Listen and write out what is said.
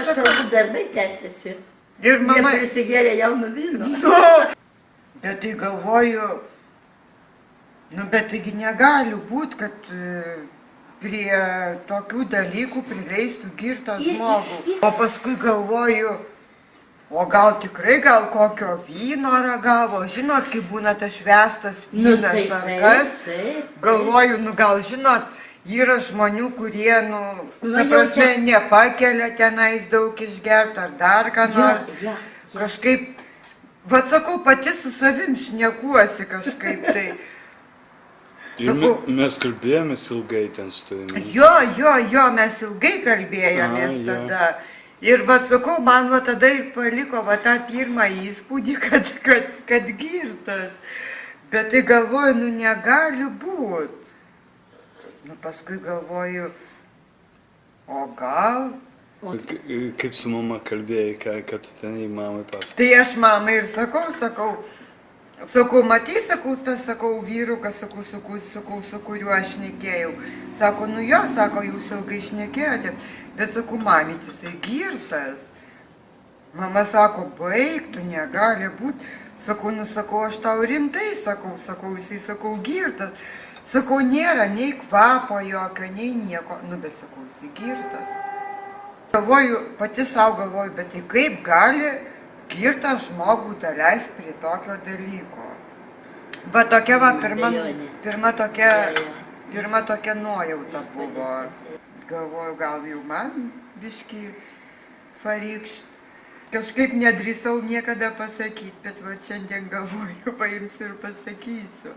Aštuoni darbai tęsiasi. Ir mama... Jie prisigėrė jaunų vyno. Nu, bet tai galvoju, bet taigi negali būti, kad prie tokių dalykų prileistų girtą žmogų. O paskui galvoju, o gal tikrai gal kokio vyno ragavo, žinot, kai būna tas švestas vynas ar kas. Galvoju, gal žinot, yra žmonių, kurie, ta prasme, nepakelia tenais daug išgert ar dar ką nors. Kažkaip, vat sakau, pati su savim šnekuosi kažkaip tai. Ir mes kalbėjomės ilgai ten su tavimi. Jo, mes ilgai kalbėjomės tada. Ir vat sakau, man va tada ir paliko va tą pirmą įspūdį, kad girtas. Bet tai galvoju, negali būt. Paskui galvoju, o gal... Kaip su mama kalbėjai, kad tu ten į mamai pasakojai? Tai aš mamai ir sakau, matai, sakau, vyrukas, su kuriuo aš šnekėjau. Sako, jo, sako, jūs ilgai šnekėjote, bet sakau, mamytis, jisai girtas. Mama sako, baig, tu negali būti. Sakau, aš tau rimtai, sakau, jisai, girtas. Sakau, nėra nei kvapo jokio, nei nieko. Bet sakau, jisai girtas. Galvoju, pati savo galvoju, bet tai kaip gali girtą žmogų daleisti prie tokio dalyko. Va tokia pirma tokia nuojauta buvo. Galvoju, gal jau man biškį farykšt. Kažkaip nedrįsau niekada pasakyti, bet va šiandien galvoju, paimsiu ir pasakysiu.